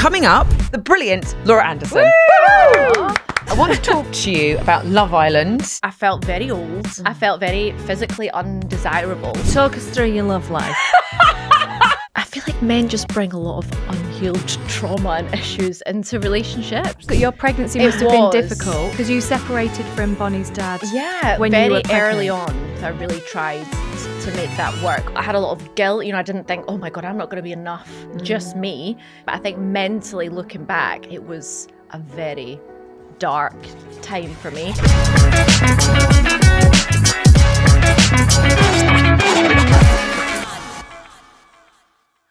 Coming up, the brilliant Laura Anderson. I want to talk to you about Love Island. I felt very old. I felt very physically undesirable. Talk us through your love life. I feel like men just bring a lot of unhealed trauma and issues into relationships. But your pregnancy must have been difficult because you separated from Bonnie's dad. Yeah, when you were very early pregnant. on. I really tried to make that work. I had a lot of guilt. I didn't think, oh my God, I'm not going to be enough, just me. But I think mentally looking back, it was a very dark time for me.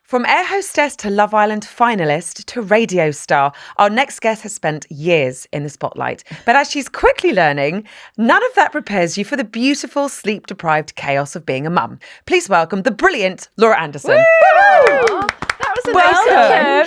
From air hostess to Love Island finalist to radio star, our next guest has spent years in the spotlight. But as she's quickly learning, none of that prepares you for the beautiful, sleep-deprived chaos of being a mum. Please welcome the brilliant Laura Anderson. That was a nice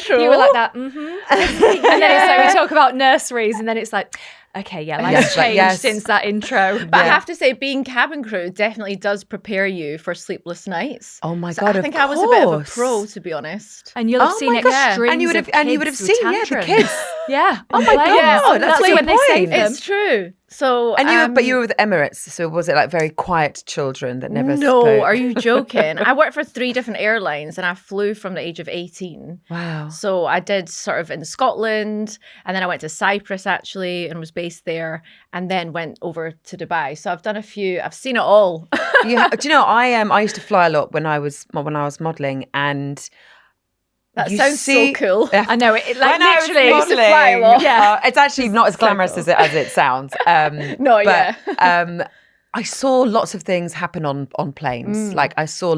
Welcome. You were like that, and then it's like we talk about nurseries, and then it's like, okay, yeah, life's changed since that intro. But I have to say, being cabin crew definitely does prepare you for sleepless nights. Oh my So God, I of think I was a bit of a course. pro, to be honest. And you'll have Oh seen my gosh. extremes And you would have- of and you would kids have with seen, yeah, the tantrums. kids. Yeah. Oh my God, Yeah, that's a when good they save point. them. It's true. So, And you were with Emirates, so was it like very quiet children that never no, spoke? are you joking? I worked for 3 different airlines and I flew from the age of 18. Wow. So I did sort of in Scotland, and then I went to Cyprus actually and was based there, and then went over to Dubai. So I've done a few, I've seen it all. Do you know, I used to fly a lot when I was modelling, and That you sounds see- so cool. Yeah. I know it. Like When I was literally, used to fly a lot. Yeah. It's actually not as glamorous as it sounds. No, but, I saw lots of things happen on planes. Like I saw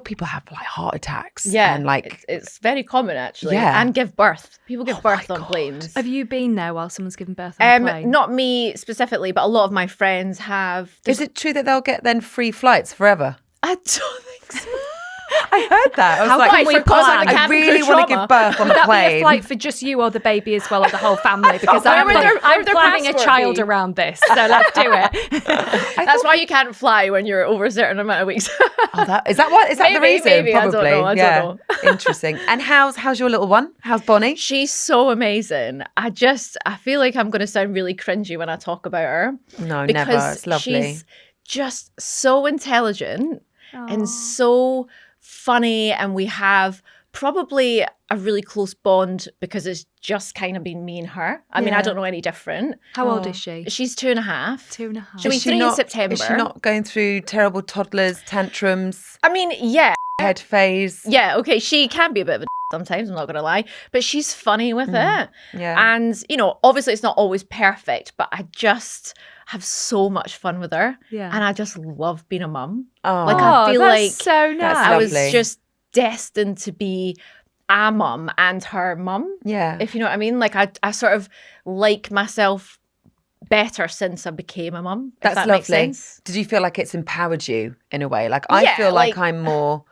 people have like heart attacks. Yeah, and like it's very common actually. Yeah. And give birth. People give birth on God. planes. Have you been there while someone's given birth on a plane? Not me specifically, but a lot of my friends have. is it true that they'll get then free flights forever? I don't think so. I heard that. I was How like, can we plan? I cabin really crew want to trauma. give birth on Would a that plane. be a flight for just you or the baby as well, or the whole family? Because Where I'm would planning their a passport child be? around this, so let's do it. That's why you can't fly when you're over a certain amount of weeks. Is that what? Is that the Maybe, reason? maybe. I don't Probably. know, I don't know. Interesting. And how's your little one? How's Bonnie? She's so amazing. I feel like I'm going to sound really cringy when I talk about her. No, because never. It's lovely. she's just so intelligent and so funny, and we have probably a really close bond because it's just kind of been me and her. I mean, I don't know any different. How old is she? She's 2.5. 2.5. She'll be 3 in September. Is she not going through terrible toddlers, tantrums, I mean, yeah. head phase? Yeah, okay, she can be a bit of a sometimes, I'm not going to lie, but she's funny with it. Yeah. And, obviously it's not always perfect, but I just have so much fun with her. Yeah. And I just love being a mum. Oh, Like, I feel that's like so nice. That's I was lovely. just destined to be a mum and her mum, yeah. if you know what I mean. Like, I sort of like myself better since I became a mum, if That's that lovely. makes sense. Did you feel like it's empowered you in a way? Like I Yeah, feel like like- I'm more.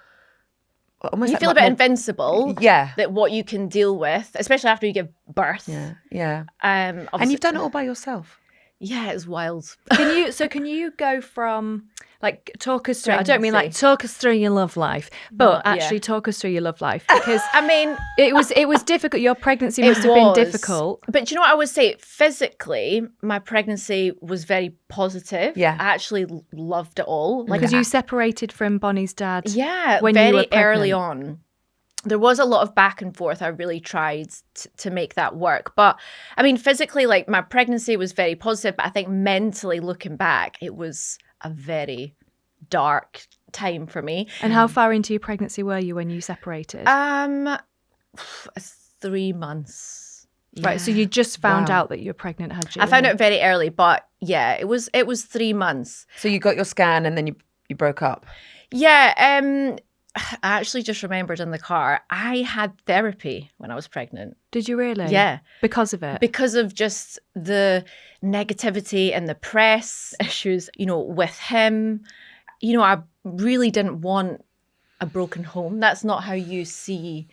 Almost You like feel a bit invincible. Yeah. That what you can deal with, especially after you give birth. Yeah. Yeah. And And you've done it all by yourself. Yeah, it's wild. Can you go from like talk us through? I don't mean like Pregnancy. talk us through your love life, but Yeah. actually talk us through your love life because I mean, it was difficult. Your pregnancy it must have been was. difficult. But you know what I would say? Physically, my pregnancy was very positive. Yeah. I actually loved it all. Like, Because you separated from Bonnie's dad. yeah, when you very were early pregnant. on. There was a lot of back and forth. I really tried to make that work. But I mean, physically, like my pregnancy was very positive. But I think mentally looking back, it was a very dark time for me. And how far into your pregnancy were you when you separated? 3 months. Right, so you just found Wow. out that you were pregnant, had you? I found out very early, but yeah, it was 3 months. So you got your scan and then you broke up. Yeah, I actually just remembered in the car, I had therapy when I was pregnant. Did you really? Yeah. Because of it? Because of just the negativity and the press issues, with him. I really didn't want a broken home. That's not how you see,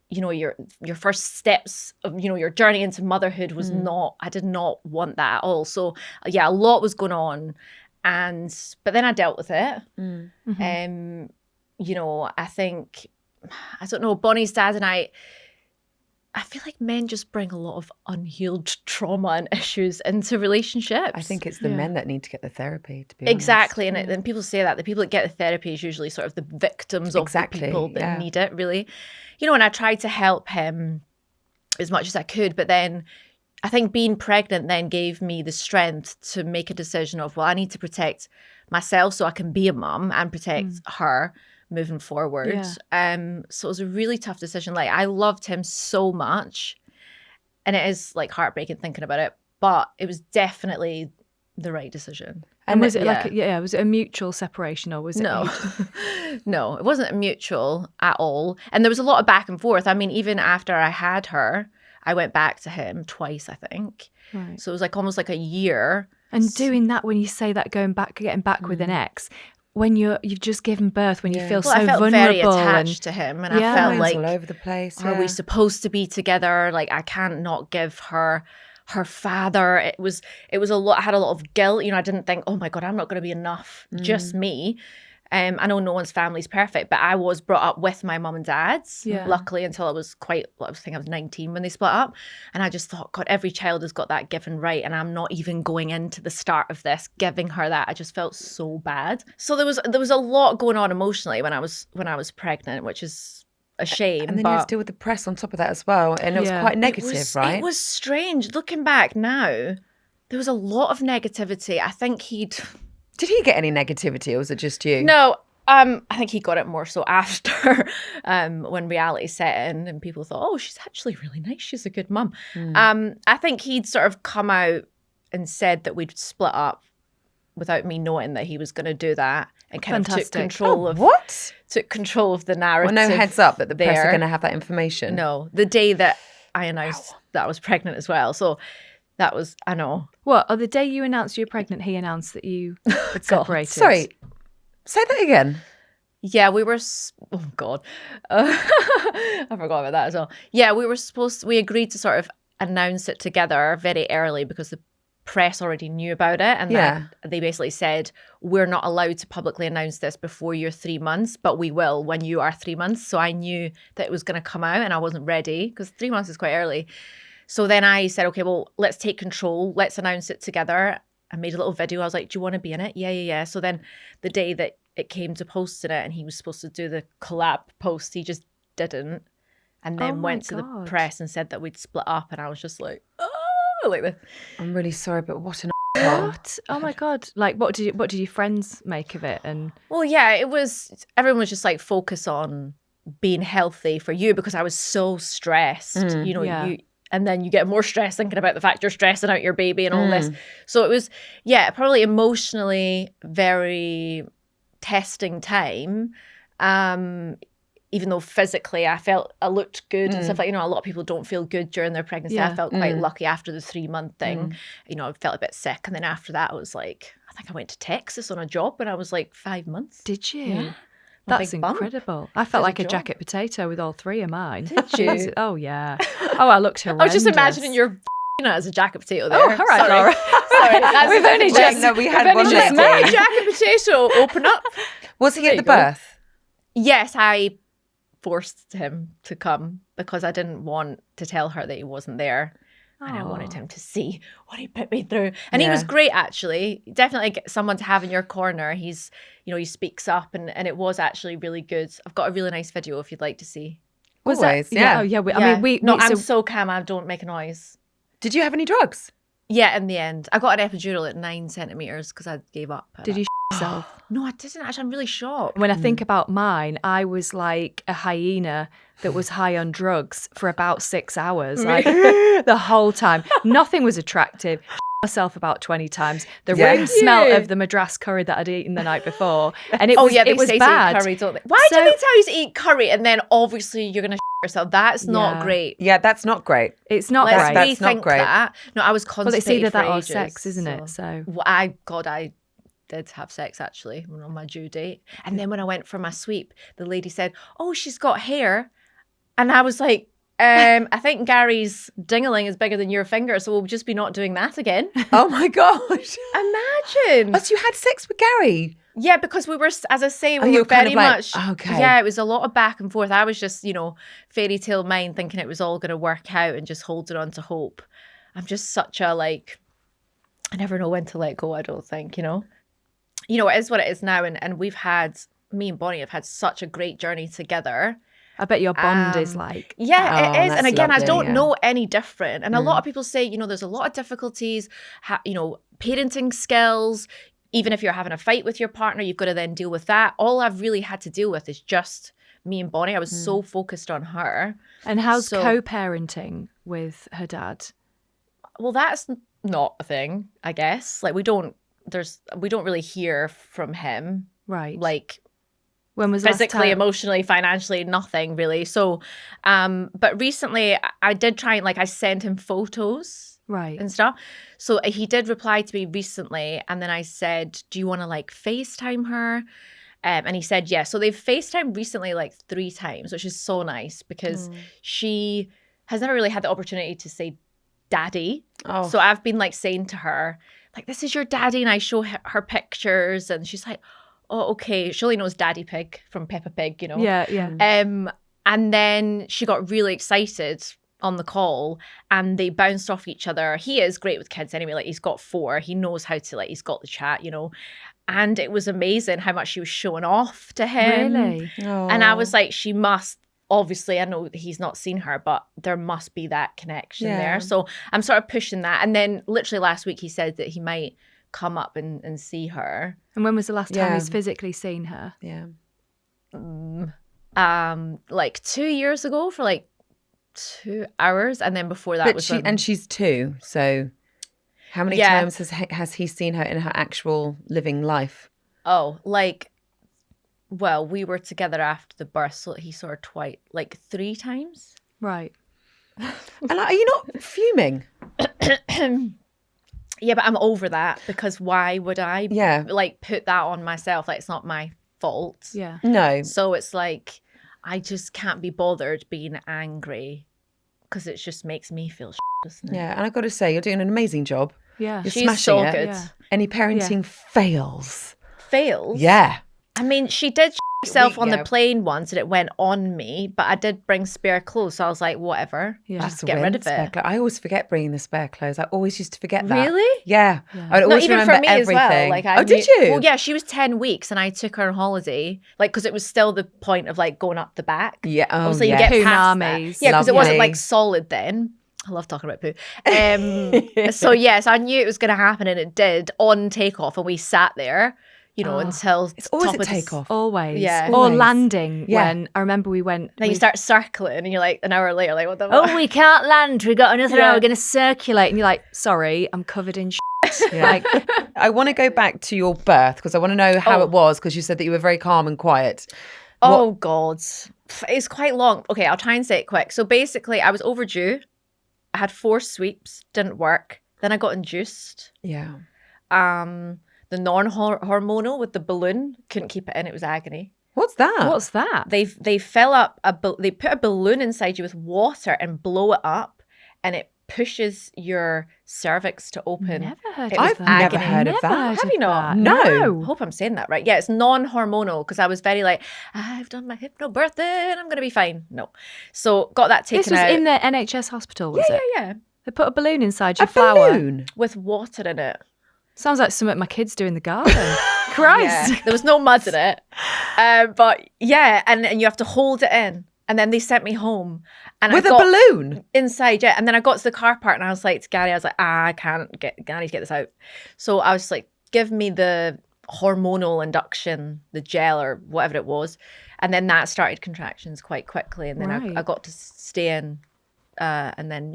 your first steps of, your journey into motherhood was not, I did not want that at all. So yeah, a lot was going on. But then I dealt with it. I think I don't know, Bonnie's dad and I feel like men just bring a lot of unhealed trauma and issues into relationships. I think it's the men that need to get the therapy, to be honest. Exactly. And people say that the people that get the therapy is usually sort of the victims of the people that need it, really. You know, and I tried to help him as much as I could, but then I think being pregnant then gave me the strength to make a decision of, well, I need to protect myself so I can be a mum and protect her moving forward. So it was a really tough decision. Like, I loved him so much, and it is like heartbreaking thinking about it, but it was definitely the right decision. And was it was it a mutual separation, or was it? No, no, it wasn't a mutual at all. And there was a lot of back and forth. I mean, even after I had her, I went back to him twice, I think. Right. So it was like almost like a year. And doing that, when you say that, getting back with an ex, when you've just given birth, when you feel so vulnerable, I felt very attached to him, and I felt like, all over the place. Are we supposed to be together? Like, I can't not give her father. It was a lot. I had a lot of guilt. You know, I didn't think, oh my God, I'm not going to be enough. Just me. I know no one's family's perfect, but I was brought up with my mum and dad's, luckily, until I was I think I was 19 when they split up. And I just thought, God, every child has got that given right, and I'm not even going into the start of this giving her that. I just felt so bad. So there was a lot going on emotionally when I was pregnant, which is a shame. And then you had to deal with the press on top of that as well, and it was quite negative, right? It was strange. Looking back now, there was a lot of negativity. I think Did he get any negativity, or was it just you? No, I think he got it more so after when reality set in and people thought, oh, she's actually really nice. She's a good mum. I think he'd sort of come out and said that we'd split up without me knowing that he was going to do that, and kind of took control of the narrative. Well, no heads up that the press are going to have that information. No, the day that I announced that I was pregnant as well. So that was, I know. What? Oh, the day you announced you were pregnant, he announced that you had separated. Sorry, say that again. Yeah, we were, oh God. I forgot about that as well. Yeah, we agreed to sort of announce it together very early because the press already knew about it. And then they basically said, we're not allowed to publicly announce this before you're 3 months, but we will when you are 3 months. So I knew that it was going to come out, and I wasn't ready because 3 months is quite early. So then I said, okay, well, let's take control. Let's announce it together. I made a little video. I was like, do you want to be in it? Yeah. So then the day that it came to posting it and he was supposed to do the collab post, he just didn't. And then went to the press and said that we'd split up. And I was just like, oh, like this. I'm really sorry, but what an what? Oh my God. Like, what did your friends make of it? And well, yeah, everyone was just like, focus on being healthy for you, because I was so stressed, and then you get more stress thinking about the fact you're stressing out your baby and all this. So it was, probably emotionally very testing time. Even though physically I felt I looked good and stuff like, a lot of people don't feel good during their pregnancy. I felt quite lucky after the 3 month thing. I felt a bit sick. And then after that, I was like, I think I went to Texas on a job when I was like 5 months. Did you? Yeah. That's incredible. I felt like a jacket potato with all 3 of mine. Did you? Oh, yeah. Oh, I looked horrendous. I was just imagining your as a jacket potato there. Oh, all right, Laura. Sorry. We've only just... we had one just my jacket potato open up. Was he at the birth? Yes, I forced him to come because I didn't want to tell her that he wasn't there. And I wanted him to see what he put me through. And he was great, actually. Definitely get someone to have in your corner. He's, he speaks up, and it was actually really good. I've got a really nice video if you'd like to see. Was always, that? Yeah. Oh, yeah. I mean, I'm so calm, I don't make a noise. Did you have any drugs? Yeah, in the end. I got an epidural at 9 centimetres because I gave up. Did you yourself? No, I didn't. Actually, I'm really shocked. When I think about mine, I was like a hyena that was high on drugs for about 6 hours, like the whole time. Nothing was attractive. Myself about 20 times. The room smelled of the Madras curry that I'd eaten the night before, and it was bad. Curry, don't they? Why do they tell you to eat curry and then obviously you're going to yourself? That's not great. Yeah, that's not great. It's not great. That's not great. That. No, I was constipated. Well, it's either that or ages, sex, isn't it? So I did have sex actually on my due date, and then when I went for my sweep, the lady said, "Oh, she's got hair," and I was like, I think Gary's ding-a-ling is bigger than your finger, so we'll just be not doing that again. Oh my gosh. Imagine. Oh, so you had sex with Gary? Yeah, because we were, as I say, we you were were kind very of like, much. okay. Yeah, it was a lot of back and forth. I was just, fairy tale mind thinking it was all going to work out and just holding on to hope. I'm just such a I never know when to let go, I don't think, it is what it is now. And me and Bonnie have had such a great journey together. I bet your bond is like... Yeah, it is. that's And again, lovely, I don't yeah. know any different. And a lot of people say, there's a lot of difficulties, parenting skills. Even if you're having a fight with your partner, you've got to then deal with that. All I've really had to deal with is just me and Bonnie. I was so focused on her. And how's co-parenting with her dad? Well, that's not a thing, I guess. Like we don't really hear from him. Right. Like when was the last physically, time? emotionally, financially, nothing really. So, but recently I did try and I sent him photos. Right. And stuff. So he did reply to me recently. And then I said, do you want to FaceTime her? And he said, yes. So they've FaceTimed recently 3 times, which is so nice because she has never really had the opportunity to say daddy. Oh. So I've been saying to her, this is your daddy. And I show her pictures and she's like, oh, okay. She only knows Daddy Pig from Peppa Pig, Yeah, yeah. And then she got really excited on the call and they bounced off each other. He is great with kids anyway. He's got 4. He knows how to he's got the chat, And it was amazing how much she was showing off to him. Really? And I was like, she must, obviously, I know that he's not seen her, but there must be that connection there. So I'm sort of pushing that. And then literally last week he said that he might come up and see her. And when was the last time he's physically seen her? Yeah. 2 years ago for 2 hours, and then before that and she's 2, so how many times has he seen her in her actual living life? Oh, well, we were together after the birth, so he saw her twice, 3 times. Right. And are you not fuming? Yeah, but I'm over that because why would I put that on myself? It's not my fault. Yeah. No. So it's I just can't be bothered being angry because it just makes me feel doesn't it? Yeah, and I've got to say, you're doing an amazing job. Yeah. You're She's smashing so it. good. Yeah. Any parenting fails? Fails? Yeah. I mean, she did herself on the plane once and it went on me, but I did bring spare clothes. So I was like, whatever, just get rid of it. I always forget bringing the spare clothes. I always used to forget that. Really? Yeah. I would Not always even remember for me everything. as well. Did you? Well, yeah, she was 10 weeks and I took her on holiday, because it was still the point of going up the back. Yeah. Oh, obviously, yeah. you get past that. Punamis. Yeah, because it wasn't Lovely. solid then. I love talking about poo. So yes, I knew it was going to happen and it did on takeoff and we sat there, until It's always top a of the takeoff. Always. Yeah. Or Always. landing Yeah. when I remember we went. Then you start circling and you're an hour later, what the Oh, we can't land. We got another Yeah. hour. We're going to circulate. And you're like, sorry, I'm covered in shit. Yeah. I want to go back to your birth because I want to know how it was because you said that you were very calm and quiet. Oh, God. It's quite long. Okay, I'll try and say it quick. So basically, I was overdue. I had 4 sweeps, didn't work. Then I got induced. Yeah. The non-hormonal with the balloon, couldn't keep it in. It was agony. What's that? What's that? They fill up, they put a balloon inside you with water and blow it up and it pushes your cervix to open. Never heard It of was that. I've never agony. heard of Never that. heard Have of you not? that. No. I hope I'm saying that right. Yeah, it's non-hormonal because I was very I've done my hypnobirthing, I'm going to be fine. No. So got that taken This was out. in the NHS hospital, was it? Yeah. They put a balloon inside your A flower. balloon. With water in it. Sounds like something my kids do in the garden. Christ. Yeah. There was no mud in it. But yeah, and you have to hold it in. And then they sent me home. And With I a got balloon? inside, yeah. And then I got to the car park and I was like to Gary, I need to get this out. So I was like, give me the hormonal induction, the gel or whatever it was. And then that started contractions quite quickly. And then Right. I got to stay in. And then,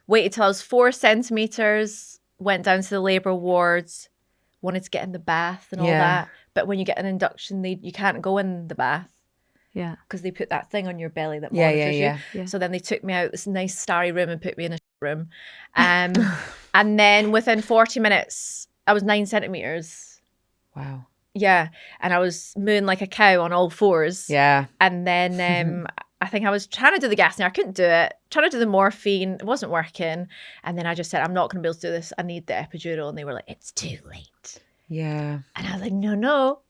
waited till I was 4 centimetres, went down to the labour wards, wanted to get in the bath and all Yeah. that. But when you get an induction, you can't go in the bath. Yeah. Because they put that thing on your belly that Yeah, monitors yeah. you. Yeah. So then they took me out this nice starry room and put me in a room. And then within 40 minutes, I was 9 centimetres. Wow. Yeah. And I was mooing like a cow on all 4s. Yeah. And then I think I was trying to do the gas now. I couldn't do it. Trying to do the morphine. It wasn't working. And then I just said, I'm not going to be able to do this. I need the epidural. And they were like, it's too late. Yeah. And I was like, no.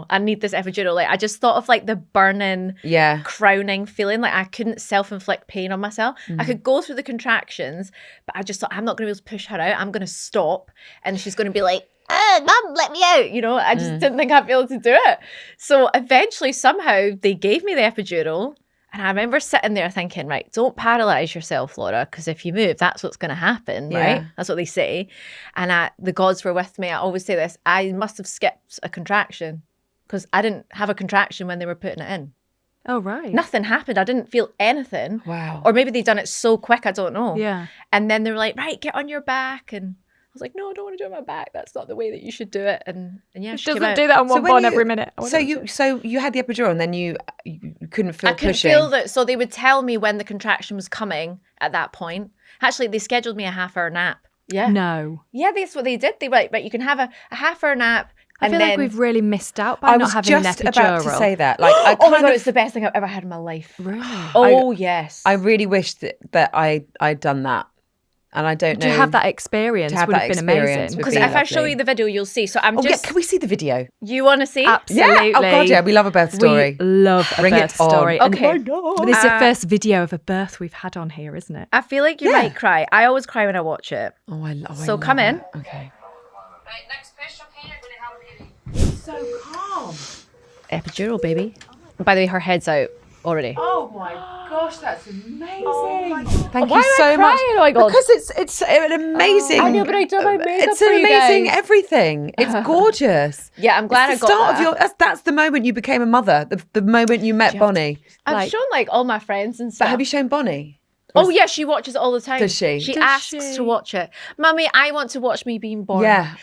I need this epidural. Like, I just thought of like the burning, crowning feeling. Like I couldn't self-inflict pain on myself. I could go through the contractions, but I just thought I'm not going to be able to push her out. I'm going to stop. And she's going to be like, Mum, let me out. You know, I just didn't think I'd be able to do it. So eventually, somehow, they gave me the epidural. And I remember sitting there thinking, right, don't paralyze yourself, Laura, because if you move, that's what's going to happen, right? That's what they say. And the gods were with me. I always say this. I must have skipped a contraction because I didn't have a contraction when they were putting it in. Oh, right. Nothing happened. I didn't feel anything. Wow. Or maybe they'd done it so quick, I don't know. Yeah. And then they were like, right, get on your back. And I was like, no, I don't want to do it on my back. That's not the way that you should do it. And yeah, It she came doesn't out. do that on one when bond you- every minute. So you had the epidural and then you couldn't feel I couldn't pushing. feel that. So they would tell me when the contraction was coming at that point. Actually, they scheduled me a half-hour nap. Yeah. No. Yeah, that's what they did. They were like, right, you can have a half-hour nap. I And feel then, like we've really missed out by I not was having an just epidural. about to say that. Like, I oh my kind God, of, it's the best thing I've ever had in my life. Really? Oh, yes. I really wish that I'd done that, and I don't know. To have that experience To have would that have been experience amazing. would Because be if I show lovely. you the video, you'll see. So I'm Oh yeah, just, can we see the video? you want to see? Absolutely. Yeah. Oh God, yeah. We love a birth story. We love a Bring it birth on. story. Okay. And this is the first video of a birth we've had on here, isn't it? I feel like you Yeah. might cry. I always cry when I watch it. Oh, I love. So come in. Okay. Right, next question, okay? You're going to have a baby. So calm. Epidural, baby. By the way, her head's out already. Oh my gosh, that's amazing. Why Thank you am I so crying? much. Oh my God. Because it's an amazing. I know, but I done my makeup It's for an you amazing guys. everything. It's gorgeous. Yeah, I'm glad It's I the got start that. of your. That's the moment you became a mother. The moment you met Bonnie. I've like- shown like all my friends and But stuff. have you shown Bonnie? Oh yeah, she watches it all the time. Does she? She Does asks she? to watch it. Mummy, I want to watch me being born. Yeah,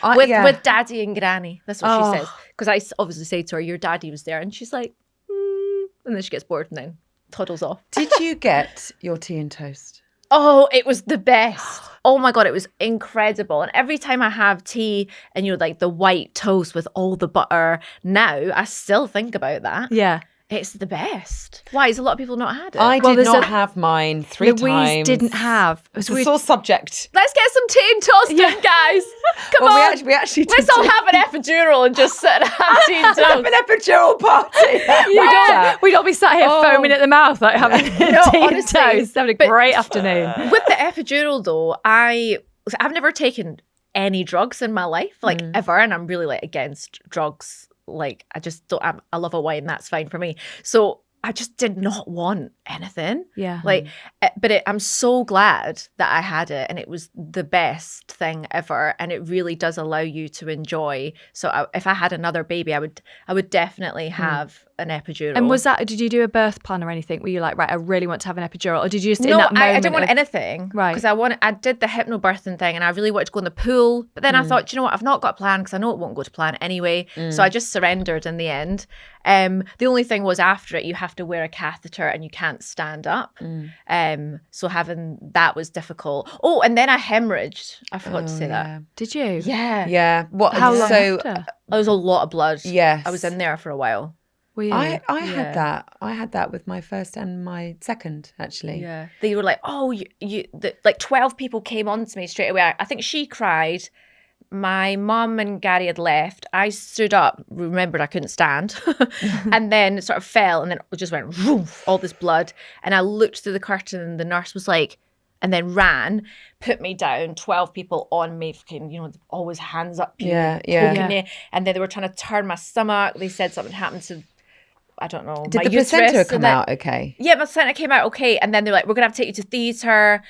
with Daddy and Granny. That's what Oh. she says. Because I obviously say to her, "Your daddy was there," and she's like, and then she gets bored and then toddles off. Did you get your tea and toast? Oh, it was the best. Oh my God, it was incredible. And every time I have tea and, like the white toast with all the butter, now I still think about that. Yeah. It's the best. Why? Has a lot of people not had it? I did there's not a- have mine 3 Louise times. didn't have. It's a sore subject. Let's get some tea and toast in, guys. Come Well, on. we actually Let's did all have an epidural and just sit and have tea and have toast. an epidural party. We don't be sat here Oh. foaming at the mouth like having tea and honestly, toast, having a but- great afternoon. With the epidural though, I've never taken any drugs in my life, like ever, and I'm really like against drugs. Like I just don't. I love a wine. That's fine for me. So I just did not want anything. Yeah. Like, I'm so glad that I had it, and it was the best thing ever, and it really does allow you to enjoy. So if I had another baby, I would definitely have an epidural. And did you do a birth plan or anything? Were you like, right, I really want to have an epidural? Or did you just in No, that moment I didn't want of- anything. Right. Because I did the hypnobirthing thing and I really wanted to go in the pool. But then I thought, you know what? I've not got a plan because I know it won't go to plan anyway. So I just surrendered in the end. The only thing was after it, you have to wear a catheter and you can't stand up. So having that was difficult. Oh, and then I hemorrhaged. I forgot to say that. Did you? Yeah. Yeah. What? How long So after? There was a lot of blood. yes, I was in there for a while. Were you? I Yeah. had that. I had that with my first and my second, actually. Yeah. They were like, oh, like 12 people came on to me straight away. I think she cried. My mum and Gary had left. I stood up, remembered I couldn't stand, and then sort of fell, and then it just went woof, all this blood. And I looked through the curtain, and the nurse was like, and then ran, put me down, 12 people on me, fucking, always hands up, Yeah, poking yeah. me. And then they were trying to turn my stomach. They said something happened to, I don't know, Did my the uterus. placenta and come then- out okay? Yeah, my placenta came out okay. And then they're like, we're going to have to take you to theatre.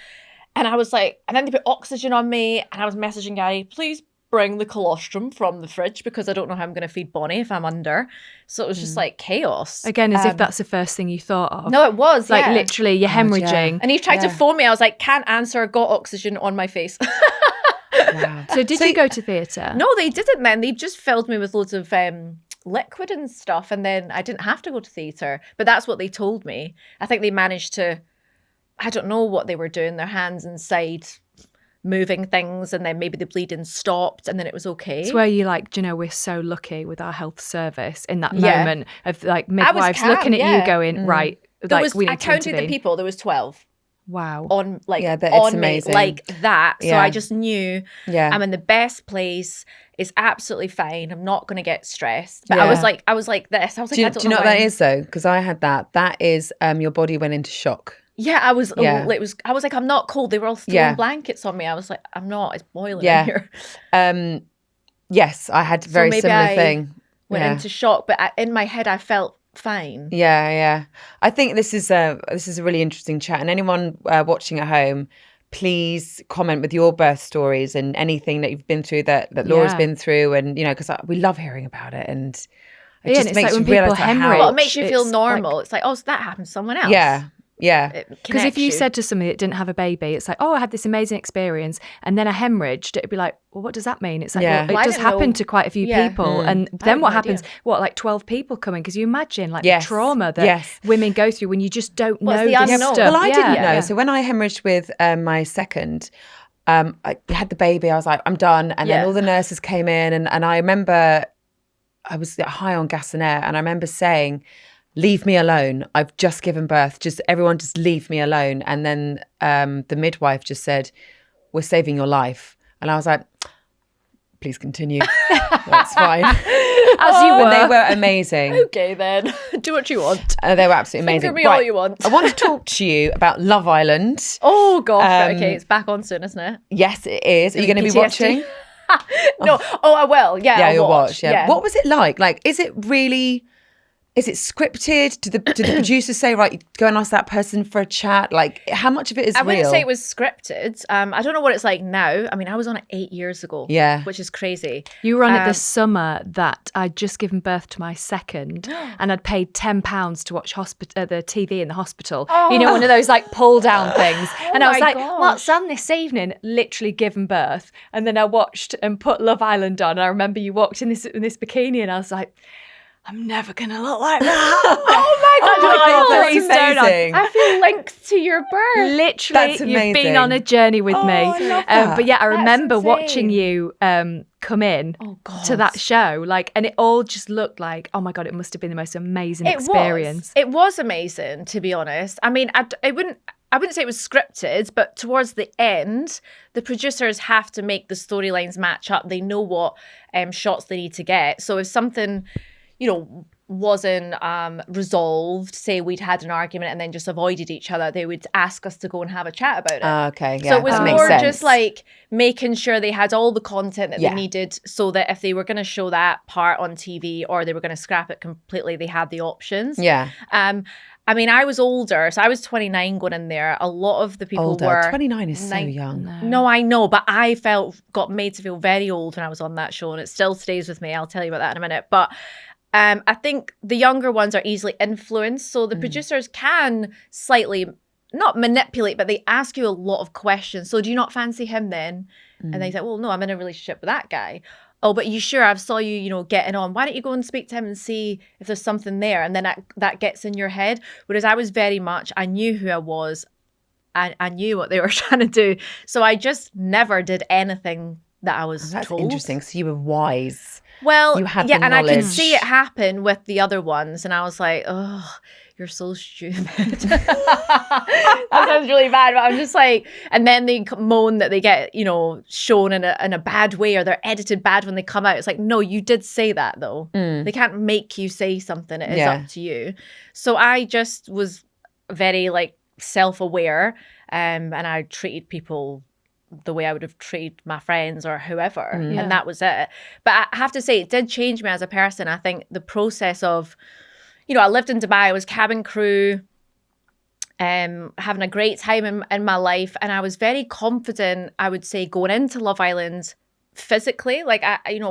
And I was like, and then they put oxygen on me. And I was messaging Gary, please bring the colostrum from the fridge because I don't know how I'm going to feed Bonnie if I'm under. So it was just like chaos. Again, as if that's the first thing you thought of. No, it was. Like yeah. literally, you're hemorrhaging. And he tried to phone me. I was like, can't answer, got oxygen on my face. Wow. So did you go to theatre? No, they didn't then. They just filled me with loads of liquid and stuff. And then I didn't have to go to theatre. But that's what they told me. I think they managed to, I don't know what they were doing, their hands inside moving things, and then maybe the bleeding stopped, and then it was okay. It's where you like, do you know, we're so lucky with our health service in that Yeah. moment of like midwives calm, looking at yeah. you going, right, There like was, we I need to counted the intervene. people. There was 12 Wow. on like Yeah, it's on me amazing. like that. So Yeah. I just knew Yeah. I'm in the best place. It's absolutely fine. I'm not going to get stressed. But Yeah. I was like this. I was like, Do you, I don't do you know what why. that is though? Because I had that. That is your body went into shock. Yeah, I was. Yeah. I was like, I'm not cold. They were all throwing Yeah. blankets on me. I was like, I'm not. It's boiling Yeah. in here. Yes, I had a very maybe similar I thing. Went Yeah. into shock, but in my head, I felt fine. Yeah, yeah. I think this is a really interesting chat. And anyone watching at home, please comment with your birth stories and anything that you've been through that Laura's Yeah. been through, and because we love hearing about it, and it Yeah, just and it's makes like you when people realise hemorrhage. Well, it makes you feel It's normal. It's like, oh, so that happened to someone else. Yeah, yeah. Because if you said to somebody that didn't have a baby, it's like, oh, I had this amazing experience, and then I hemorrhaged, it'd be like, well, what does that mean? It's like, Yeah. well, Well, it I does didn't happen know- to quite a few Yeah. people. And I then had what no happens, idea. like 12 people coming? Because you imagine like Yes. the trauma that Yes. women go through when you just don't Well, know it's the this unknown. stuff. Well, I didn't know. Yeah. So when I hemorrhaged with my second, I had the baby. I was like, I'm done. And then Yeah. all the nurses came in, and I remember I was high on gas and air, and I remember saying, leave me alone. I've just given birth. Just everyone just leave me alone. And then the midwife just said, we're saving your life. And I was like, please continue. That's fine. As you And were. they were amazing. okay, then do what you want. They were absolutely amazing. Finger me all you want. I want to talk to you about Love Island. Oh gosh, right, okay, it's back on soon, isn't it? Yes, it is. Are you going to be PTSD? watching? No. Oh, I will. Yeah, Yeah, I'll you'll watch. watch. Yeah. What was it like? Like, is it scripted? Do the producers say, right, go and ask that person for a chat? Like, how much of it is I real? wouldn't say it was scripted. I don't know what it's like now. I mean, I was on it 8 years ago. Yeah. Which is crazy. You were on it this summer that I'd just given birth to my second, and I'd paid £10 to watch the TV in the hospital. You know, one of those like pull down things. And I was my like, gosh. what's on this evening? Literally given birth. And then I watched and put Love Island on. And I remember you walked in this bikini, and I was like, I'm never going to look like that. Oh my god! God, that's please don't. amazing. I feel linked to your birth. Literally, That's you've amazing. been on a journey with me. I love that. But yeah, I That's remember insane. watching you come in Oh, God. to that show, like, and it all just looked like, oh my god, it must have been the most amazing experience. It was amazing, to be honest. I mean, I wouldn't say it was scripted, but towards the end, the producers have to make the storylines match up. They know what shots they need to get. So if something, wasn't resolved, say we'd had an argument and then just avoided each other, they would ask us to go and have a chat about it. Okay, yeah. So it was that makes more sense. just like making sure they had all the content that Yeah. they needed, so that if they were going to show that part on TV or they were going to scrap it completely, they had the options. Yeah. I mean, I was older, so I was 29 going in there. A lot of the people Older. were 29 is so nine- young. No, I know, but I got made to feel very old when I was on that show, and it still stays with me. I'll tell you about that in a minute. But I think the younger ones are easily influenced, so the producers can slightly not manipulate, but they ask you a lot of questions. So do you not fancy him then? And they say, well, no, I'm in a relationship with that guy. Oh, but you sure? I saw you, getting on. Why don't you go and speak to him and see if there's something there? And then that gets in your head. Whereas I was very much, I knew who I was. I knew what they were trying to do. So I just never did anything that I was That's told. interesting. So you were wise. Well, You had yeah, the and I could knowledge. see it happen with the other ones, and I was like, "Oh, you're so stupid." That sounds really bad, but I'm just like, and then they moan that they get, shown in a bad way, or they're edited bad when they come out. It's like, no, you did say that though. They can't make you say something. It is Yeah. up to you. So I just was very like self-aware, and I treated people the way I would have treated my friends or whoever. And that was it. But I have to say, it did change me as a person. I think the process of, I lived in Dubai, I was cabin crew, having a great time in my life. And I was very confident, I would say, going into Love Island physically, like,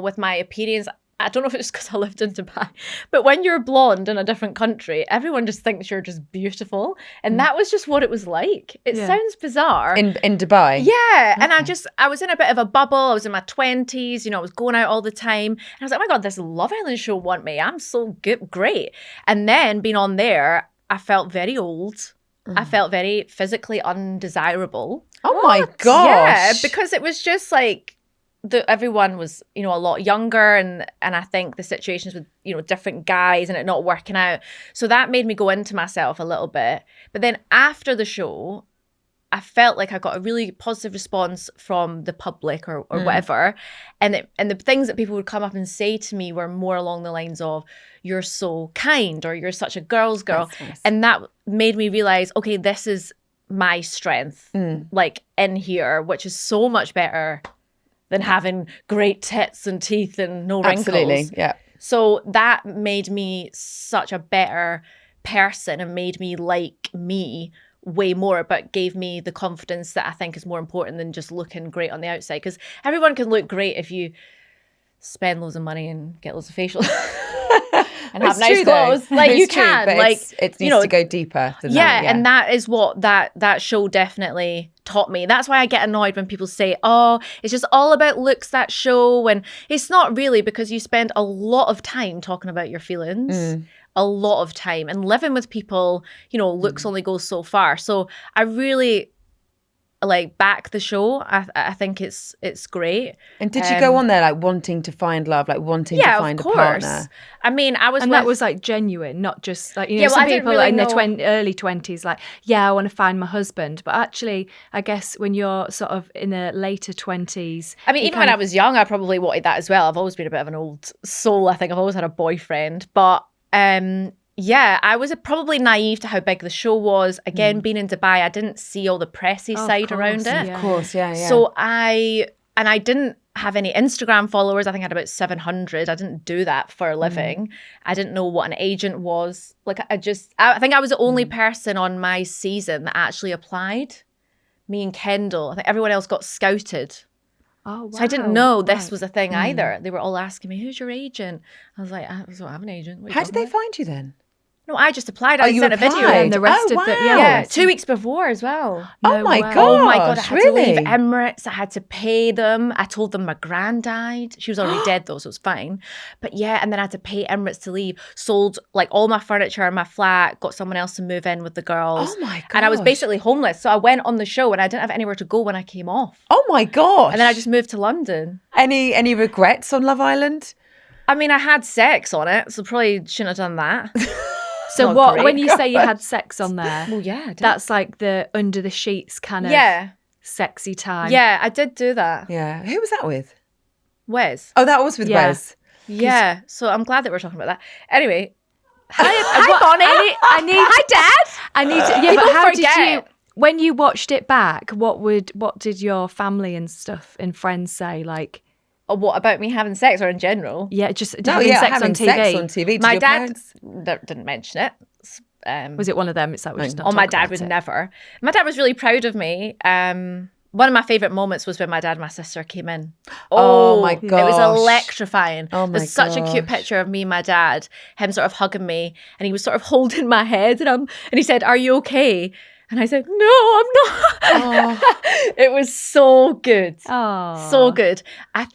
with my appearance. I don't know if it's because I lived in Dubai, but when you're blonde in a different country, everyone just thinks you're just beautiful. And that was just what it was like. It sounds bizarre. In Dubai? Yeah. And I was in a bit of a bubble. I was in my 20s, I was going out all the time. And I was like, oh my God, this Love Island show want me. I'm so good, great. And then being on there, I felt very old. I felt very physically undesirable. Oh my Yeah, gosh. because it was just like everyone was, a lot younger, and I think the situations with, different guys and it not working out. So that made me go into myself a little bit. But then after the show, I felt like I got a really positive response from the public or whatever. And the things that people would come up and say to me were more along the lines of, you're so kind, or you're such a girl's girl. That's nice. And that made me realize, okay, this is my strength, like in here, which is so much better than having great tits and teeth and no wrinkles. Absolutely, yeah. So that made me such a better person and made me like me way more, but gave me the confidence that I think is more important than just looking great on the outside. Because everyone can look great if you spend loads of money and get loads of facials and have nice clothes. Like It's you true, can, but like it needs to go deeper than that. and that is what that show definitely taught me. That's why I get annoyed when people say, oh, it's just all about looks, that show. And it's not really, because you spend a lot of time talking about your feelings, a lot of time, and living with people, looks only goes so far. So I really back the show. I think it's great. And did you go on there like wanting to find love, like wanting to find a partner? I mean, I was And that was like genuine, not just like, some I didn't people really in know. their early 20s, like, I want to find my husband. But actually, I guess when you're sort of in the later 20s. I mean, even when I was young, I probably wanted that as well. I've always been a bit of an old soul. I think I've always had a boyfriend. But I was probably naive to how big the show was. Again, being in Dubai, I didn't see all the pressy side around it. Of course, yeah. So I didn't have any Instagram followers. I think I had about 700. I didn't do that for a living. I didn't know what an agent was. Like I think I was the only person on my season that actually applied. Me and Kendall. I think everyone else got scouted. Oh, wow. So I didn't know this was a thing either. They were all asking me, who's your agent? I was like, I don't have an agent. What are you How did talking they about? find you then? No, I just applied. I you sent a video. applied? And the rest of wow. the Yeah, 2 weeks before as well. Oh my way. God. Oh my God, I had really? to leave Emirates. I had to pay them. I told them my gran died. She was already dead though, so it was fine. But and then I had to pay Emirates to leave. Sold like all my furniture in my flat, got someone else to move in with the girls. Oh my And I was gosh. basically homeless. So I went on the show and I didn't have anywhere to go when I came off. Oh my gosh. And then I just moved to London. Any regrets on Love Island? I mean, I had sex on it, so probably shouldn't have done that. So not what? great. When you say you had sex on there, Well, yeah, I did. that's like the under the sheets kind of sexy time. Yeah, I did do that. Yeah. Who was that with? Wes. Oh, that was with Yeah. Wes. Yeah. So I'm glad that we're talking about that. Anyway. Hi, Bonnie. I need. Hi, Dad. I need to. Yeah, People but how did forget. you? When you watched it back, what did your family and stuff and friends say? Like, Oh, what about me having sex or in general? yeah, just No, having yeah, sex having on TV. sex on TV. Did My your dad parents? didn't mention it. Was it one of them? It's like we're just not. Oh, my talking dad about would it. never. My dad was really proud of me. One of my favourite moments was when my dad and my sister came in. Oh my It was gosh. electrifying. Oh my There's such a cute gosh. picture of me and my dad, him sort of hugging me, and he was sort of holding my head, and he said, "Are you okay?" And I said, "No, I'm not." It was so good. Oh, So good. I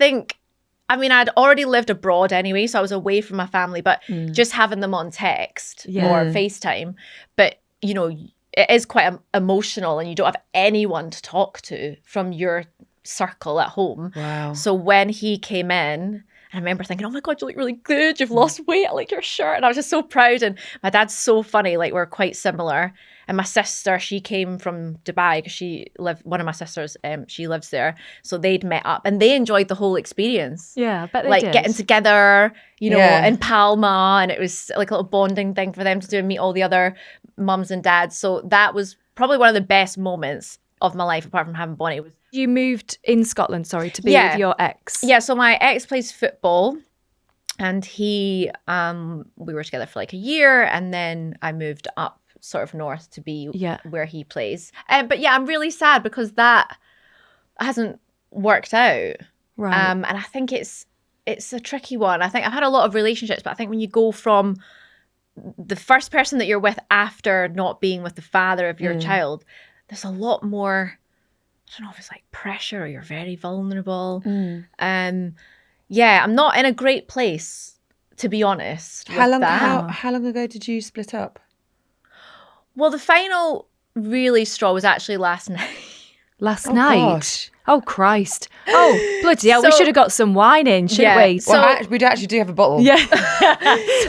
mean, I'd already lived abroad anyway, so I was away from my family, but just having them on text or FaceTime. But, it is quite emotional and you don't have anyone to talk to from your circle at home. Wow. So when he came in, I remember thinking, oh my God, you look really good. You've lost weight. I like your shirt. And I was just so proud. And my dad's so funny. Like, we're quite similar. And my sister, she came from Dubai because one of my sisters, she lives there. So they'd met up and they enjoyed the whole experience. yeah, I bet they Like did. getting together, Yeah. in Palma. And it was like a little bonding thing for them to do and meet all the other mums and dads. So that was probably one of the best moments of my life, apart from having Bonnie. You moved in Scotland, sorry, to be Yeah. with your ex. Yeah, so my ex plays football and we were together for like a year and then I moved up sort of north to be where he plays. But yeah, I'm really sad because that hasn't worked out. Right. And I think it's a tricky one. I think I've had a lot of relationships, but I think when you go from the first person that you're with after not being with the father of your child, there's a lot more, I don't know if it's like pressure or you're very vulnerable. Yeah, I'm not in a great place, to be honest. How with that. how long ago did you split up? Well, the final really straw was actually last night. last Oh, night. gosh. Oh, Christ. Oh, bloody hell. We So- should have got some wine in, shouldn't Yeah, we? so- Well, we actually do have a bottle. Yeah.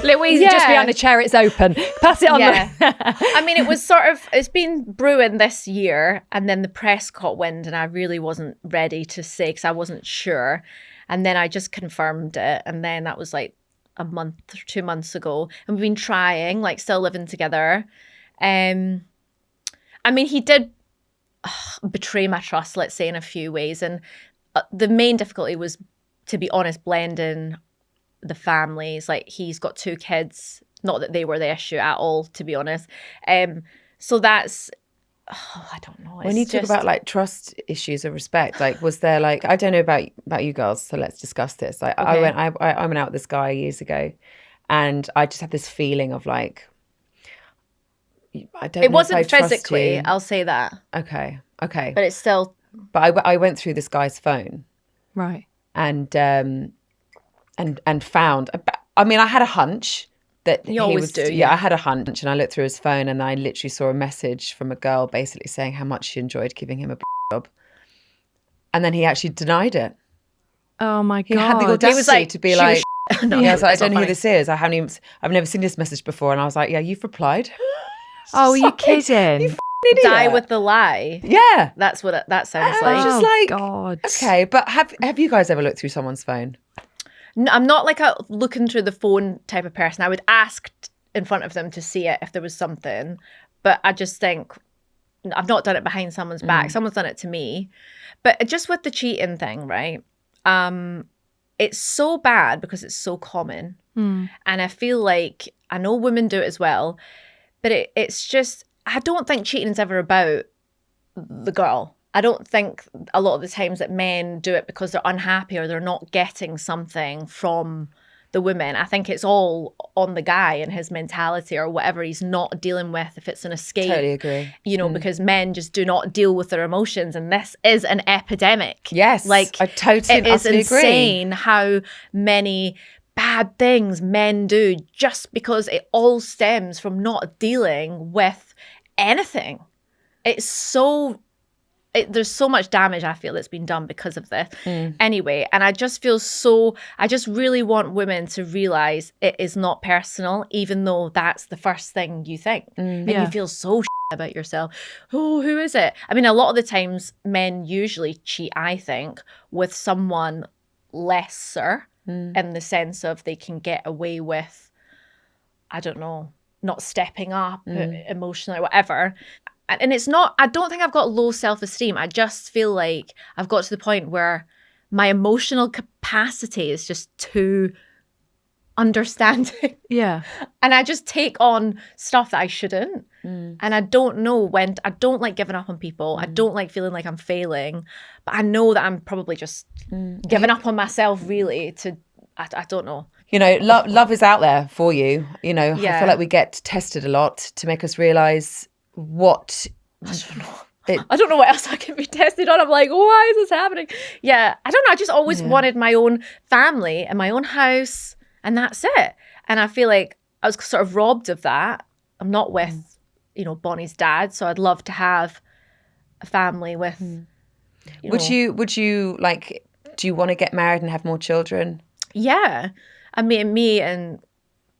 Louise, just Yeah. behind the chair, it's open. Pass it on. Yeah. I mean, it's been brewing this year, and then the press caught wind, and I really wasn't ready to say because I wasn't sure. And then I just confirmed it, and then that was like a month or 2 months ago, and we've been trying, like, still living together. I mean, he did betray my trust, let's say, in a few ways, and the main difficulty was, to be honest, blending the families. Like, he's got 2 kids, not that they were the issue at all, to be honest. So that's, I don't know. When you talk about like trust issues of respect, like was there like, I don't know about you girls, so let's discuss this. Like I went out with this guy years ago, and I just had this feeling of like, I don't. It know if I wasn't trust physically, you. I'll say that, Okay. but it's still. But I went through this guy's phone Right. and found. I mean, I had a hunch that You always was. do, Yeah, I had a hunch, and I looked through his phone, and I literally saw a message from a girl basically saying how much she enjoyed giving him a job, and then he actually denied it. Oh, my He God. had the audacity was like, to be "She was like, No, yeah, I was like, I that's not don't know who funny. this is. I've never seen this message before, and I was like, yeah, you've replied. Oh, are you Sorry. kidding? Idiot. Die with the lie. Yeah. That's what that sounds I was like. just Oh, like, God. okay, but have you guys ever looked through someone's phone? No, I'm not like a looking through the phone type of person. I would ask in front of them to see it if there was something, but I just think I've not done it behind someone's back. Someone's done it to me. But just with the cheating thing, right? It's so bad because it's so common. And I feel like, I know women do it as well, but it's just, I don't think cheating is ever about the girl. I don't think a lot of the times that men do it because they're unhappy or they're not getting something from the women. I think it's all on the guy and his mentality or whatever he's not dealing with, if it's an escape. Totally agree. You know, because men just do not deal with their emotions, and this is an epidemic. Yes, Like, I totally it is utterly insane how many bad things men do just because it all stems from not dealing with anything. It's so there's so much damage I feel that's been done because of this. Anyway, and I just really want women to realize it is not personal, even though that's the first thing you think. And Yeah. you feel so about yourself. Oh, who is it? I mean, a lot of the times men usually cheat, I think, with someone lesser in the sense of they can get away with, I don't know, not stepping up emotionally or whatever. And it's not, I don't think I've got low self-esteem. I just feel like I've got to the point where my emotional capacity is just too understanding. Yeah. And I just take on stuff that I shouldn't. And I don't know when, I don't like giving up on people. I don't like feeling like I'm failing. But I know that I'm probably just giving up on myself, really, I don't know. You know, love is out there for you. You know, I Yeah. feel like we get tested a lot to make us realise what I don't know what else I can be tested on. I'm like, why is this happening? Yeah, I don't know. I just always wanted my own family and my own house, and that's it. And I feel like I was sort of robbed of that. I'm not with, Bonnie's dad, so I'd love to have a family with. Would you like? Do you want to get married and have more children? Yeah, I mean, me and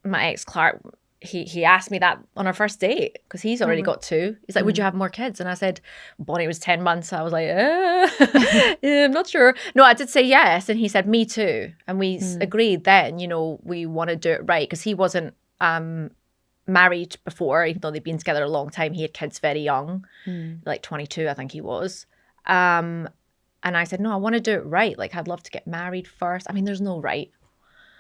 my ex Clark. He asked me that on our first date because he's already got 2. He's like, would you have more kids? And I said, Bonnie was 10 months. So I was like, yeah, I'm not sure. No, I did say yes. And he said, me too. And we agreed then, we want to do it right. Because he wasn't married before, even though they'd been together a long time. He had kids very young, like 22, I think he was. And I said, no, I want to do it right. Like, I'd love to get married first. I mean, there's no right.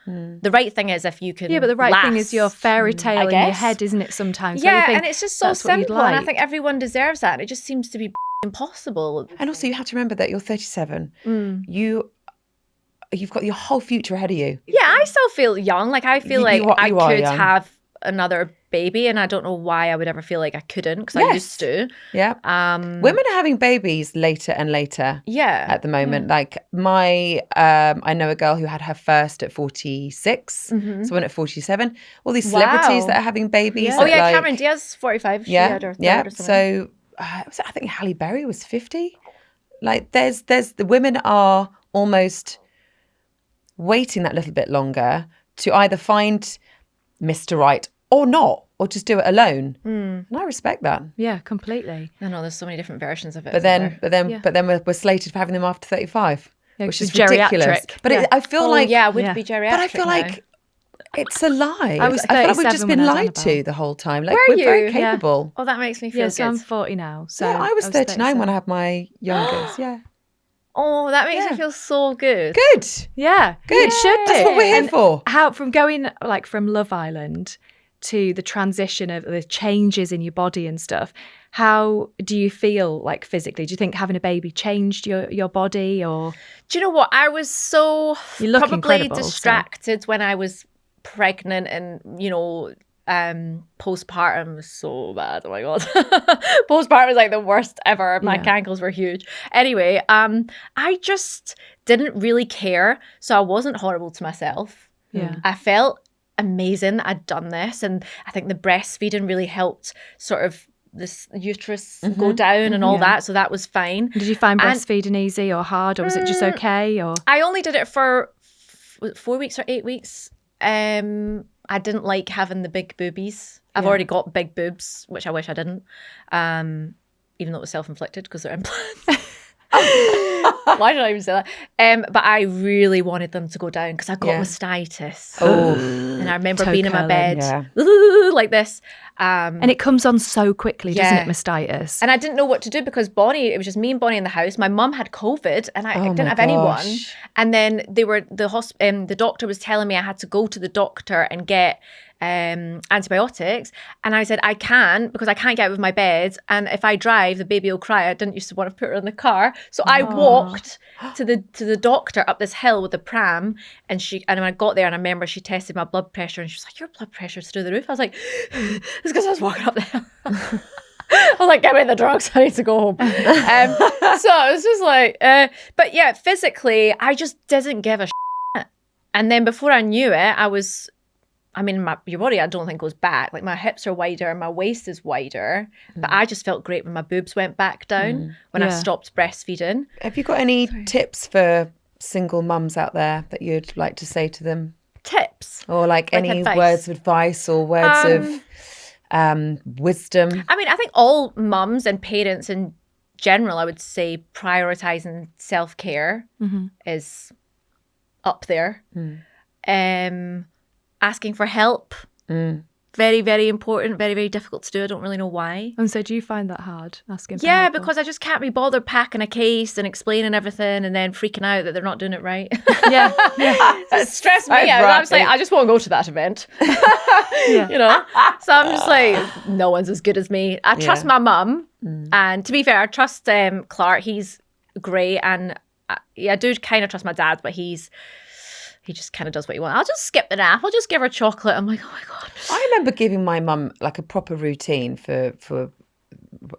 The right thing is if you can. Yeah, but the right thing is your last, fairy tale I in your guess. head, isn't it, sometimes? where you Yeah, think and it's just so that's what you'd simple. And I like. think everyone deserves that. It just seems to be impossible. And also, you have to remember that you're 37. You've got your whole future ahead of you. Yeah, I still feel young. Like, I feel You like I are could young. have another baby, and I don't know why I would ever feel like I couldn't, because I Yes. used to. Yeah. Women are having babies later and later. Yeah. At the moment, like I know a girl who had her first at 46, someone at 47. All these celebrities Wow. that are having babies. Oh, that, yeah, like- Cameron Diaz, 45. She Yeah, had her third yeah. or something. So I think Halle Berry was 50. Like there's the women are almost waiting that little bit longer to either find Mr. Right or not, or just do it alone. And I respect that. Yeah, completely. I know there's so many different versions of it. But then we're slated for having them after 35, Yeah, which 'cause is ridiculous. geriatric. But Yeah. I feel like yeah, I would Yeah. be geriatric. but I feel now. like it's a lie. I was feel like we've 37 just been when I was lied to Annabelle. the whole time. Like Were we're very you? Yeah. capable. Oh, that makes me feel Yeah, good. so I'm 40 now. So Yeah, I was 39 when I 37. had my youngest. Yeah. Oh, that makes Yeah. me feel so good. Good. Yeah, Good. it should do. That's what we're here And for. How from going like from Love Island to the transition of the changes in your body and stuff, how do you feel like physically? Do you think having a baby changed your body, or Do you know what? I was so You look probably incredible, so- distracted when I was pregnant and, postpartum was so bad. Oh my God. Postpartum was like the worst ever. My Yeah. cankles were huge. Anyway, I just didn't really care. So I wasn't horrible to myself. Yeah. I felt amazing that I'd done this. And I think the breastfeeding really helped sort of this uterus go down and all that. So that was fine. did you find And- breastfeeding easy or hard, or was it just okay? Or I only did it for 4 weeks or 8 weeks. I didn't like having the big boobies. I've already got big boobs, which I wish I didn't. Even though it was self-inflicted because they're implants. Why did I even say that? But I really wanted them to go down because I got mastitis. Oh. And I remember Toe being in my curling, bed yeah. like this. and it comes on so quickly, doesn't Yeah. it? Mastitis. And I didn't know what to do because Bonnie, it was just me and Bonnie in the house. My mum had COVID and I didn't my have anyone. gosh. And then the doctor was telling me I had to go to the doctor and get antibiotics. And I said, I can't because I can't get out of my bed. And if I drive, the baby will cry. I didn't used to want to put her in the car. So I walked to the doctor up this hill with the pram. And when I got there and I remember she tested my blood pressure and she was like, your blood pressure's through the roof. I was like, it's because I was walking up the hill. I was like, give me the drugs. I need to go home. So it was just like, but yeah, physically, I just didn't give a shit. And then before I knew it, your body, I don't think goes back. Like my hips are wider, my waist is wider, but I just felt great when my boobs went back down when I Yeah. stopped breastfeeding. Have you got any tips for single mums out there that you'd like to say to them? Tips. Or like any advice? words of advice or words of wisdom? I mean, I think all mums and parents in general, I would say prioritizing self-care is up there. Asking for help. Very, very important, very, very difficult to do. I don't really know why. And so do you find that hard, asking for Yeah, help, or- because I just can't be bothered packing a case and explaining everything and then freaking out that they're not doing it right. Yeah, yeah. It stressed me so out. I was like, right. I just won't go to that event. You know? So I'm just like, no one's as good as me. I trust my mum. And to be fair, I trust Clark. He's great. And I do kind of trust my dad, but he just kind of does what he wants. I'll just skip the nap. I'll just give her chocolate. I'm like, oh my God. I remember giving my mum like a proper routine for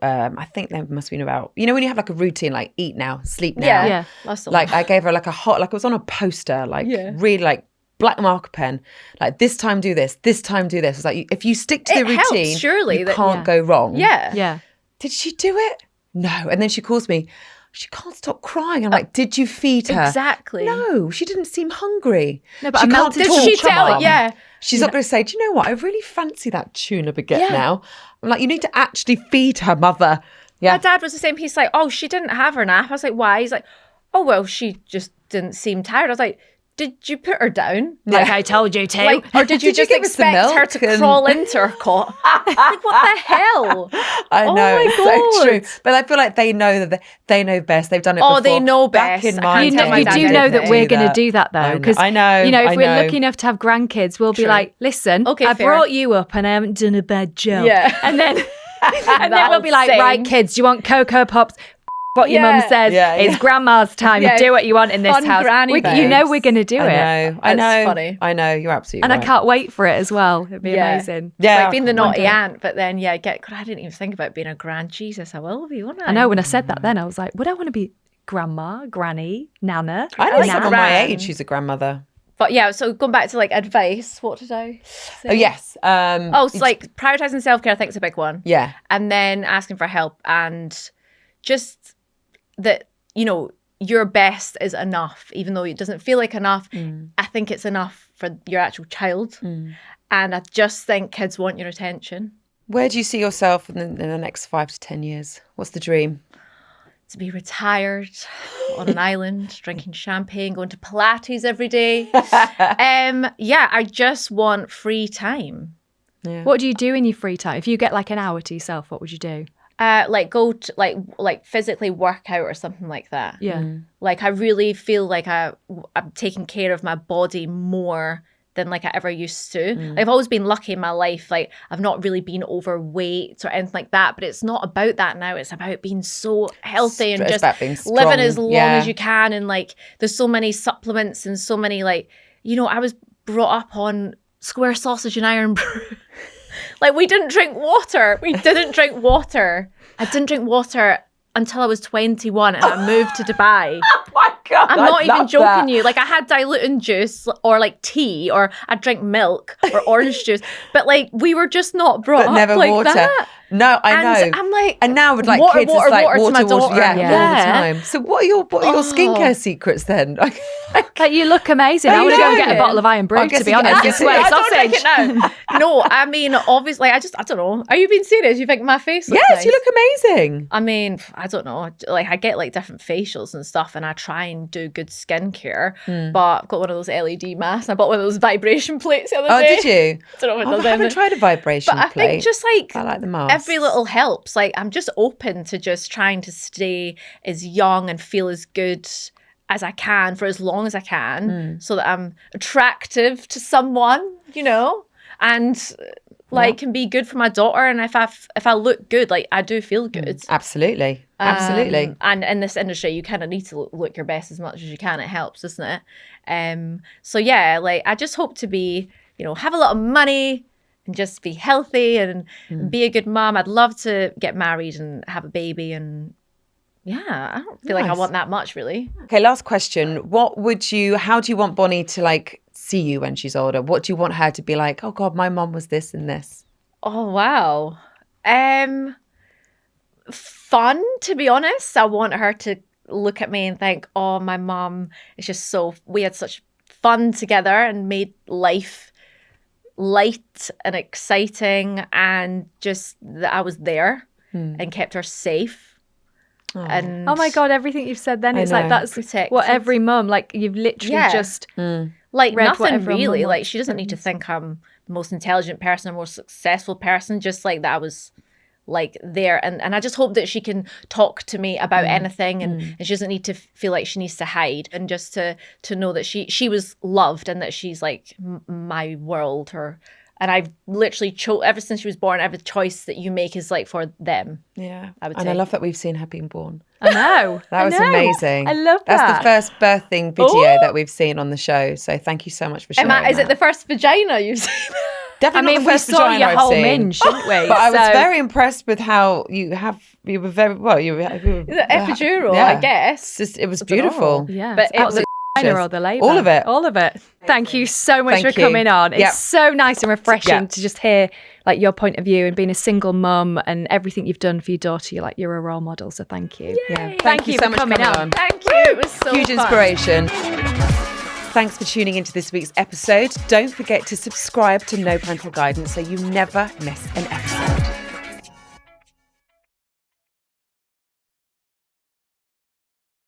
I think there must have been about, when you have like a routine, like eat now, sleep now. Yeah. Yeah. That's the Like I gave her like it was on a poster, like really like black marker pen, like this time do this time do this. It's like if you stick to the It helps, routine, surely, you that- can't go wrong. Yeah. Yeah. Did she do it? No. And then she calls me, she can't stop crying. I'm like, did you feed her? Exactly. No, she didn't seem hungry. No, but she a can't melted talk, Did she tell Mum. it? Yeah. She's not going to say, do you know what? I really fancy that tuna baguette Yeah. now. I'm like, you need to actually feed her, mother. Yeah. My dad was the same. He's like, oh, she didn't have her nap. I was like, why? He's like, oh, well, she just didn't seem tired. I was like, did you put her down? Like I told you to. Like, or did you Did you just give us some expect her milk to and- crawl into her cot? Like, what the hell? I know, Oh my it's so God. true. But I feel like they know that they know best. They've done it Oh, before. they know Back best. in I my can't You tell know, my you dad do did know anything. that we're going to do that I though, know. because I know, if I we're know. lucky enough to have grandkids, we'll be True. like, "Listen, Okay, I fair. brought you up and I haven't done a bad job." Yeah. and then and then That we'll be like, same. "Right, kids, do you want Cocoa Pops?" What your mum Yeah. says, Yeah, it's yeah. grandma's time. Yeah. Do what you want in this Fun house. granny You know vibes. we're going to do it, I know. That's funny. I know. You're absolutely and right. I can't wait for it as well. It'd be Yeah. amazing. Yeah. Like being the One naughty day. aunt, but then, God, I didn't even think about being a grand. Jesus, I will be, won't I? I know when I said that, then I was like, would I want to be grandma, granny, nana? I know like someone gran. my age who's a grandmother. But yeah, so going back to like advice, what did I say? Oh, yes. Oh, so like prioritizing self-care, I think is a big one. Yeah. And then asking for help and just that you know, your best is enough, even though it doesn't feel like enough. I think it's enough for your actual child. And I just think kids want your attention. Where do you see yourself in the next 5 to 10 years? What's the dream? To be retired on an island, drinking champagne, going to Pilates every day. I just want free time. Yeah. What do you do in your free time? If you get like an hour to yourself, what would you do? Like go to like physically work out or something like that. Yeah. Like I really feel like I'm taking care of my body more than like I ever used to. Like, I've always been lucky in my life. Like I've not really been overweight or anything like that, but it's not about that now. It's about being so healthy and It's just about being strong. living as long Yeah. as you can. And like there's so many supplements and so many like, you know, I was brought up on square sausage and iron brew. Like we didn't drink water. I didn't drink water until I was 21 and I moved to Dubai. Oh my God, I'm I not even love joking that. you. Like I had diluting juice or like tea or I'd drink milk or orange juice. But like we were just not brought But up never like water. that. No, I And know. I'm like, and now with like water, kids, water, it's like water to my daughter. yeah, Yeah. all the time. So what are your skincare secrets then? Like you look amazing. I want to go and get a bottle of iron brew, I to guess be you can- honest. I I swear, I don't drink sausage. it now. No, I mean, obviously, I don't know. Are you being serious? You think my face looks Yes, nice? you look amazing. I mean, I don't know. Like, I get like different facials and stuff, and I try and do good skincare. But I've got one of those LED masks. I bought one of those vibration plates the other Oh, day. did you? I don't know if it I does haven't anything. tried a vibration But I plate. think just like I like the mask. every little helps. Like, I'm just open to just trying to stay as young and feel as good as I can for as long as I can, so that I'm attractive to someone, you know, and like can be good for my daughter. And if I look good, like I do feel good. Absolutely. Absolutely. And in this industry, you kind of need to look your best as much as you can. It helps, doesn't it? So yeah, like I just hope to be, you know, have a lot of money and just be healthy and be a good mom. I'd love to get married and have a baby. And yeah, I don't feel like I Nice. want that much really. Okay, last question. How do you want Bonnie to like see you when she's older? What do you want her to be like? Oh God, my mum was this and this. Oh, wow. Fun, to be honest. I want her to look at me and think, oh, my mum is just we had such fun together and made life light and exciting, and just that I was there and kept her safe. And Oh my God, everything you've said then, I it's like know. that's Protected. what every mum, like you've literally Yeah. just like read what nothing everyone really. wants Like she doesn't need to think I'm the most intelligent person or most successful person. Just like that I was like there, and I just hope that she can talk to me about anything, and she doesn't need to feel like she needs to hide, and just to know that she was loved and that she's like my world. And I've literally ever since she was born, every choice that you make is like for them. Yeah. I would and say. I love that we've seen her being born. I know. That was amazing. I love That's that. the first birthing video that we've seen on the show. So thank you so much for sharing Is it that. the first vagina you've seen? Definitely I not mean, the we first saw vagina your I've whole seen. minge, didn't we? But I was So- very impressed with how you were very well. You were The epidural, yeah. I guess. It was I don't know. beautiful. Yeah. But it What, was the vagina or the labour? All of it. All of it. Thank you so much Thank for you. coming on. It's Yep. so nice and refreshing Yeah. to just hear like your point of view and being a single mum and everything you've done for your daughter. You're a role model. So thank you. Yeah. Thank you so for much coming on. Thank you. It was so Huge fun. inspiration. Thanks for tuning into this week's episode. Don't forget to subscribe to No Parental Guidance so you never miss an episode.